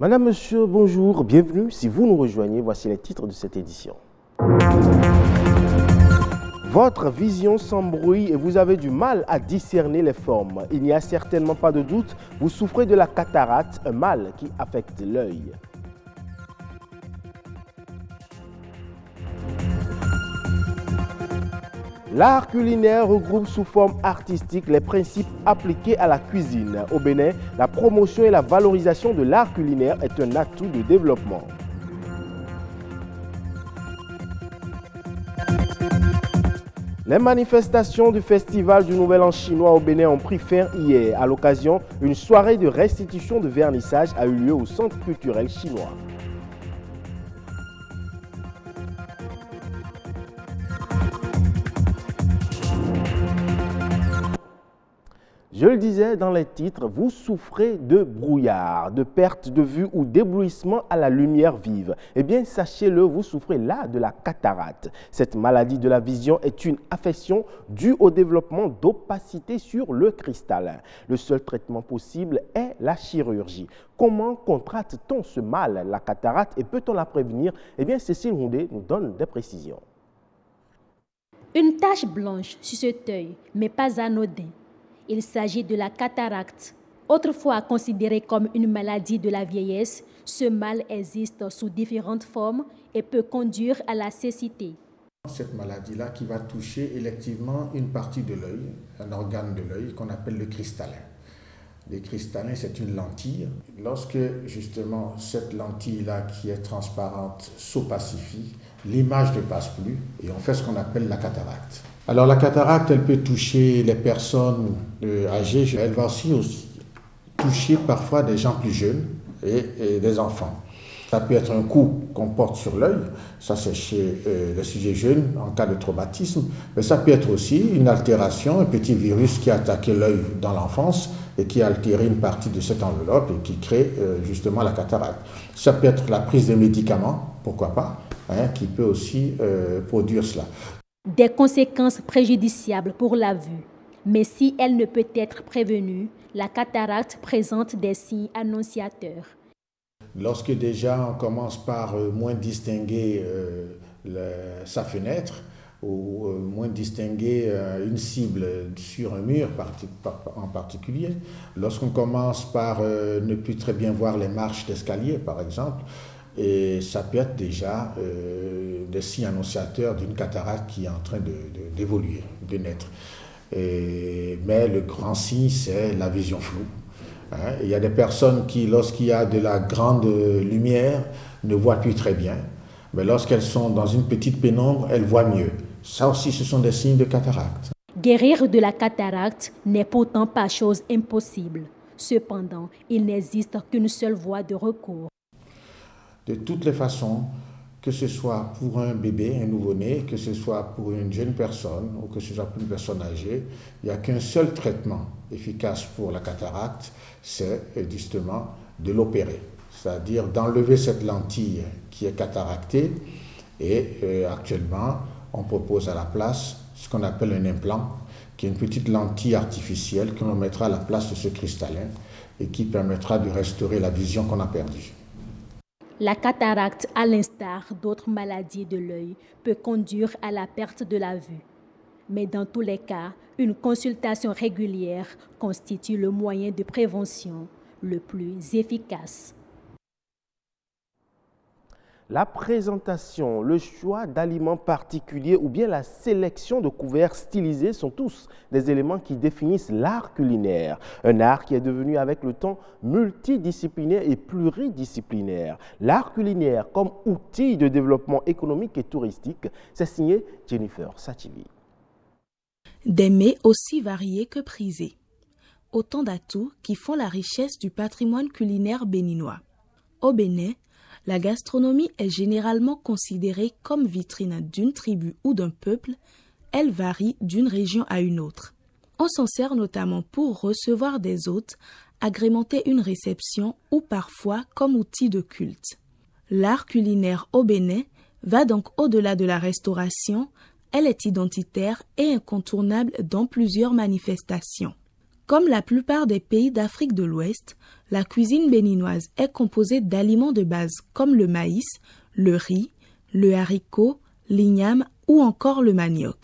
Madame, monsieur, bonjour, bienvenue. Si vous nous rejoignez, voici les titres de cette édition. Votre vision s'embrouille et vous avez du mal à discerner les formes. Il n'y a certainement pas de doute, vous souffrez de la cataracte, un mal qui affecte l'œil. L'art culinaire regroupe sous forme artistique les principes appliqués à la cuisine. Au Bénin, la promotion et la valorisation de l'art culinaire est un atout de développement. Les manifestations du Festival du Nouvel An chinois au Bénin ont pris fin hier. À l'occasion, une soirée de restitution de vernissage a eu lieu au Centre culturel chinois. Je le disais dans les titres, vous souffrez de brouillard, de perte de vue ou d'éblouissement à la lumière vive. Eh bien, sachez-le, vous souffrez là de la cataracte. Cette maladie de la vision est une affection due au développement d'opacité sur le cristallin. Le seul traitement possible est la chirurgie. Comment contracte-t-on ce mal, la cataracte, et peut-on la prévenir? Eh bien, Cécile Houndé nous donne des précisions. Une tache blanche sur cet œil, mais pas anodin. Il s'agit de la cataracte. Autrefois considérée comme une maladie de la vieillesse, ce mal existe sous différentes formes et peut conduire à la cécité. Cette maladie-là qui va toucher électivement une partie de l'œil, un organe de l'œil qu'on appelle le cristallin. Le cristallin, c'est une lentille. Lorsque justement cette lentille-là qui est transparente s'opacifie, l'image ne passe plus et on fait ce qu'on appelle la cataracte. Alors la cataracte, elle peut toucher les personnes âgées, elle va aussi toucher parfois des gens plus jeunes et des enfants. Ça peut être un coup qu'on porte sur l'œil, ça c'est chez les sujets jeunes en cas de traumatisme, mais ça peut être aussi une altération, un petit virus qui a attaqué l'œil dans l'enfance et qui a altéré une partie de cette enveloppe et qui crée justement la cataracte. Ça peut être la prise de médicaments, pourquoi pas, qui peut aussi produire cela. Des conséquences préjudiciables pour la vue. Mais si elle ne peut être prévenue, la cataracte présente des signes annonciateurs. Lorsque déjà on commence par moins distinguer sa fenêtre ou moins distinguer une cible sur un mur en particulier, lorsqu'on commence par ne plus très bien voir les marches d'escalier par exemple, et ça peut être déjà des signes annonciateurs d'une cataracte qui est en train d'évoluer, de naître. Mais le grand signe, c'est la vision floue. Il y a des personnes qui, lorsqu'il y a de la grande lumière, ne voient plus très bien. Mais lorsqu'elles sont dans une petite pénombre, elles voient mieux. Ça aussi, ce sont des signes de cataracte. Guérir de la cataracte n'est pourtant pas chose impossible. Cependant, il n'existe qu'une seule voie de recours. De toutes les façons, que ce soit pour un bébé, un nouveau-né, que ce soit pour une jeune personne ou que ce soit pour une personne âgée, il n'y a qu'un seul traitement efficace pour la cataracte, c'est justement de l'opérer. C'est-à-dire d'enlever cette lentille qui est cataractée et actuellement, on propose à la place ce qu'on appelle un implant, qui est une petite lentille artificielle que l'on mettra à la place de ce cristallin et qui permettra de restaurer la vision qu'on a perdue. La cataracte, à l'instar d'autres maladies de l'œil, peut conduire à la perte de la vue. Mais dans tous les cas, une consultation régulière constitue le moyen de prévention le plus efficace. La présentation, le choix d'aliments particuliers ou bien la sélection de couverts stylisés sont tous des éléments qui définissent l'art culinaire. Un art qui est devenu avec le temps multidisciplinaire et pluridisciplinaire. L'art culinaire comme outil de développement économique et touristique, c'est signé Jennifer Sachivi. Des mets aussi variés que prisés. Autant d'atouts qui font la richesse du patrimoine culinaire béninois. Au Bénin, la gastronomie est généralement considérée comme vitrine d'une tribu ou d'un peuple. Elle varie d'une région à une autre. On s'en sert notamment pour recevoir des hôtes, agrémenter une réception ou parfois comme outil de culte. L'art culinaire au Bénin va donc au-delà de la restauration. Elle est identitaire et incontournable dans plusieurs manifestations. Comme la plupart des pays d'Afrique de l'Ouest, la cuisine béninoise est composée d'aliments de base comme le maïs, le riz, le haricot, l'igname ou encore le manioc.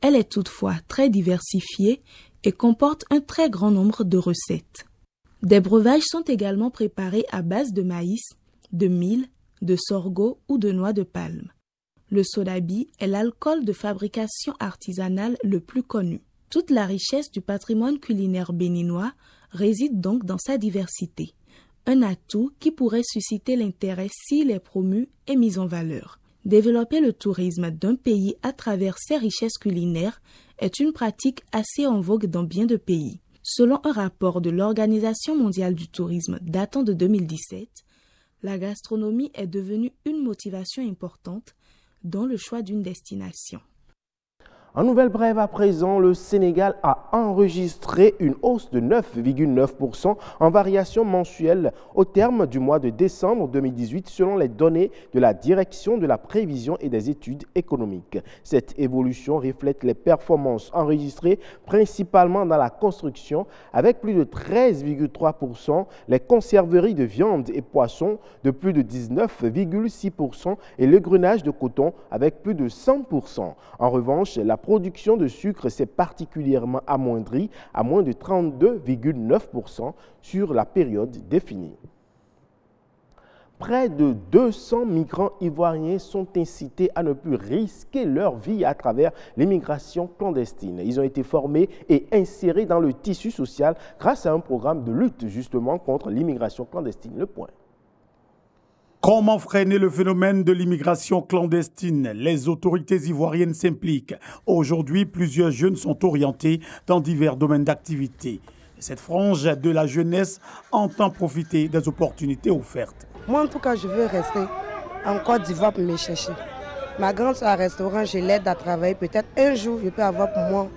Elle est toutefois très diversifiée et comporte un très grand nombre de recettes. Des breuvages sont également préparés à base de maïs, de mil, de sorgho ou de noix de palme. Le sodabi est l'alcool de fabrication artisanale le plus connu. Toute la richesse du patrimoine culinaire béninois réside donc dans sa diversité, un atout qui pourrait susciter l'intérêt s'il est promu et mis en valeur. Développer le tourisme d'un pays à travers ses richesses culinaires est une pratique assez en vogue dans bien de pays. Selon un rapport de l'Organisation mondiale du tourisme datant de 2017, la gastronomie est devenue une motivation importante dans le choix d'une destination. En nouvelle brève à présent, le Sénégal a enregistré une hausse de 9,9% en variation mensuelle au terme du mois de décembre 2018 selon les données de la Direction de la prévision et des études économiques. Cette évolution reflète les performances enregistrées principalement dans la construction avec plus de 13,3%, les conserveries de viande et poissons de plus de 19,6% et le grenage de coton avec plus de 100%. En revanche, la production de sucre s'est particulièrement amoindrie à moins de 32,9% sur la période définie. Près de 200 migrants ivoiriens sont incités à ne plus risquer leur vie à travers l'immigration clandestine. Ils ont été formés et insérés dans le tissu social grâce à un programme de lutte justement contre l'immigration clandestine. Le point. Comment freiner le phénomène de l'immigration clandestine? Les autorités ivoiriennes s'impliquent. Aujourd'hui, plusieurs jeunes sont orientés dans divers domaines d'activité. Cette frange de la jeunesse entend profiter des opportunités offertes. Moi, en tout cas, je veux rester en Côte d'Ivoire pour me chercher. Ma grande soeur à restaurant, je l'aide à travailler. Peut-être un jour, je peux avoir pour moi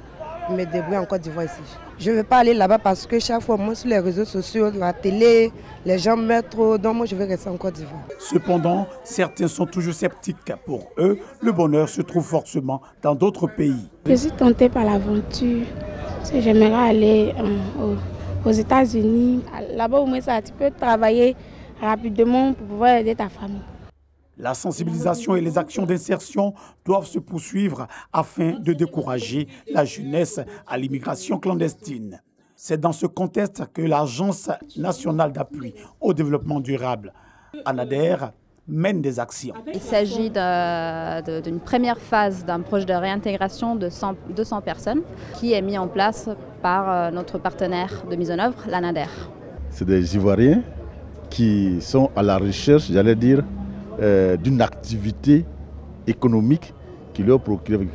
me débrouiller en Côte d'Ivoire ici. Je ne veux pas aller là-bas parce que chaque fois, moi, sur les réseaux sociaux, la télé, les gens meurent trop. Donc, moi, je veux rester en Côte d'Ivoire. Cependant, certains sont toujours sceptiques. Pour eux, le bonheur se trouve forcément dans d'autres pays. Je suis tentée par l'aventure. J'aimerais aller aux États-Unis. Là-bas, au moins, tu peux travailler rapidement pour pouvoir aider ta famille. La sensibilisation et les actions d'insertion doivent se poursuivre afin de décourager la jeunesse à l'immigration clandestine. C'est dans ce contexte que l'Agence nationale d'appui au développement durable, ANADER, mène des actions. Il s'agit d'une première phase d'un projet de réintégration de 200 personnes qui est mis en place par notre partenaire de mise en œuvre, l'ANADER. C'est des Ivoiriens qui sont à la recherche, j'allais dire, d'une activité économique qui va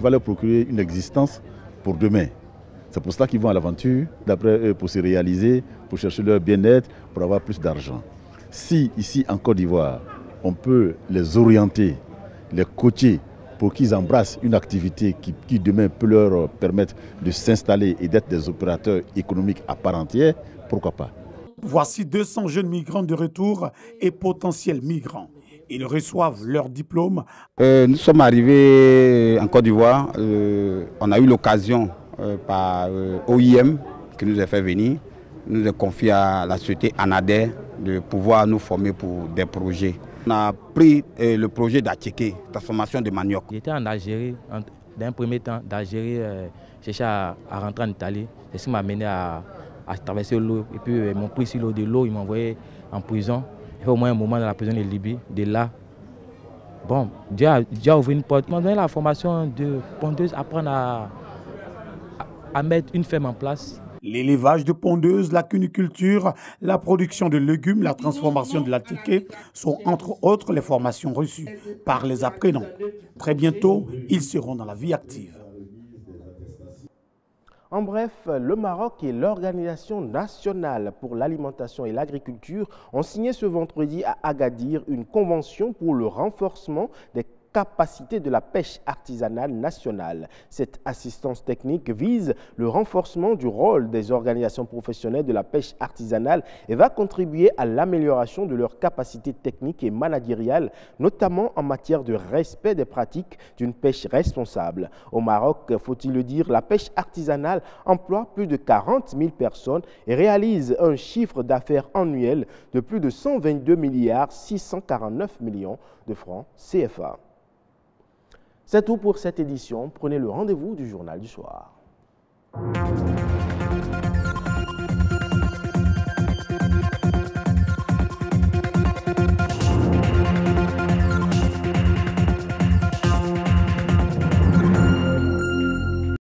leur procurer une existence pour demain. C'est pour cela qu'ils vont à l'aventure, d'après eux, pour se réaliser, pour chercher leur bien-être, pour avoir plus d'argent. Si ici en Côte d'Ivoire, on peut les orienter, les coacher pour qu'ils embrassent une activité qui demain peut leur permettre de s'installer et d'être des opérateurs économiques à part entière, pourquoi pas? Voici 200 jeunes migrants de retour et potentiels migrants. Ils reçoivent leur diplôme. Nous sommes arrivés en Côte d'Ivoire. On a eu l'occasion par OIM qui nous a fait venir, nous a confié à la société ANADER de pouvoir nous former pour des projets. On a pris le projet d'Atchéké, transformation de manioc. J'étais en Algérie, d'un premier temps, d'Algérie, cherchais à rentrer en Italie. C'est ce qui m'a mené à traverser l'eau. Et puis ils m'ont pris sur l'eau de l'eau, ils m'ont envoyé en prison. Il fait au moins un moment dans la prison de Libye. De là, bon, Dieu a ouvert une porte. Ils m'ont donné la formation de pondeuse, apprendre à mettre une ferme en place. L'élevage de pondeuses, la cuniculture, la production de légumes, la transformation de l'attiqué sont entre autres les formations reçues par les apprenants. Très bientôt, ils seront dans la vie active. En bref, le Maroc et l'Organisation nationale pour l'alimentation et l'agriculture ont signé ce vendredi à Agadir une convention pour le renforcement des capacité de la pêche artisanale nationale. Cette assistance technique vise le renforcement du rôle des organisations professionnelles de la pêche artisanale et va contribuer à l'amélioration de leurs capacités techniques et managériales, notamment en matière de respect des pratiques d'une pêche responsable. Au Maroc, faut-il le dire, la pêche artisanale emploie plus de 40 000 personnes et réalise un chiffre d'affaires annuel de plus de 122 milliards 649 millions de francs CFA. C'est tout pour cette édition. Prenez le rendez-vous du journal du soir.